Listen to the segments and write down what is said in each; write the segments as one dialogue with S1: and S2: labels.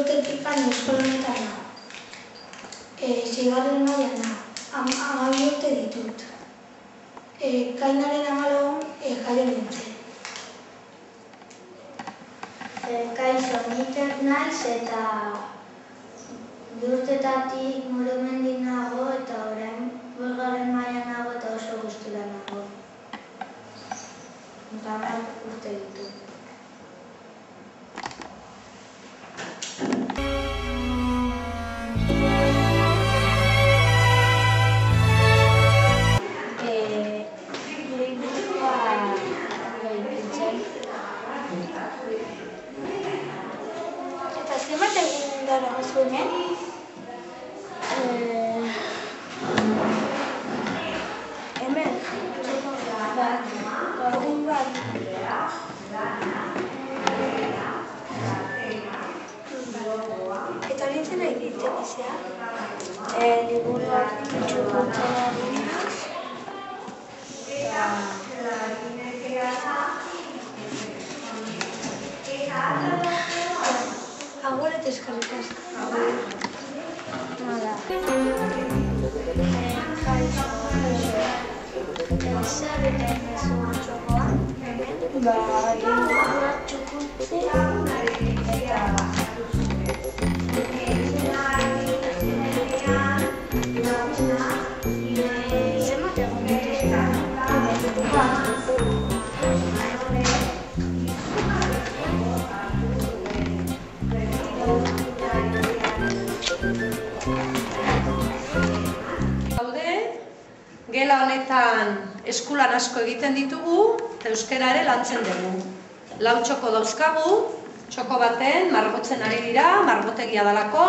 S1: Urtetik eskola honetan nago. Seigarren mailan nago. 12 urte ditut. Kainaren 14 jaio nintzen.
S2: Kaixo, Iker naiz eta 2 urtetatik Murumendik nago eta orain 5. mailan nago eta oso gustura nago. 10 urte ditut.
S1: Eta zenbat egin dara hemen? Hemen? Egun bat. Eta nintzen nahi ditzen izea?
S2: Liburuak txukuntzen adinaz.
S1: Agur eta eskerrik asko.
S2: Nada. Kaixo, zer egiten duzu txokoa? Liburuak txukuntzen eta...
S3: Gela honetan eskulan asko egiten ditugu eta euskara ere lantzen dugu. 4 txoko dauzkagu, txoko baten margotzen ari dira, margotegia dalako.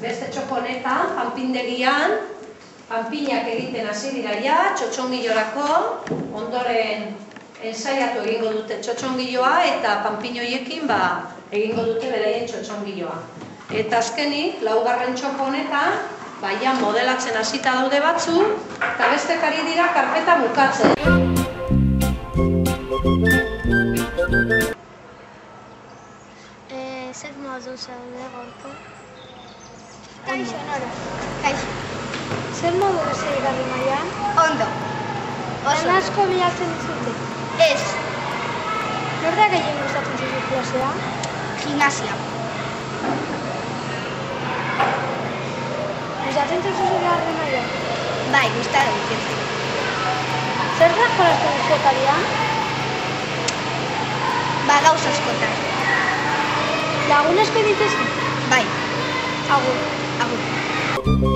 S3: Beste txoko honetan, panpindegian, panpinak egiten hasi dira ja, txotxongilorako, ondoren ensaiatu egingo dute txotxongiloa eta panpin horiekin egingo dute beraien txotxongiloa. Eta azkenik, 4. txoko honetan, ja modelatzen hasita daude batzu, eta bestek ari dira karpeta bukatzen.
S2: Zer modu zaude gorko?
S1: Kaixo, Nora. Kaixo. Zer modu seigarren mailan?
S2: Ondo.
S1: Lan asko bilatzen dizute?
S2: Ez.
S1: Nor da gehien gustatzen zaizu klasea?
S2: Gimnasia.
S1: Gustatzen zaizu seigarren mailan?
S2: Bai, gustatzen dut.
S1: Zer da jolasten jokaria?
S2: Gauza askotan.
S1: Lagun asko dituzu?
S2: Bai.
S1: Agur.
S2: Agur.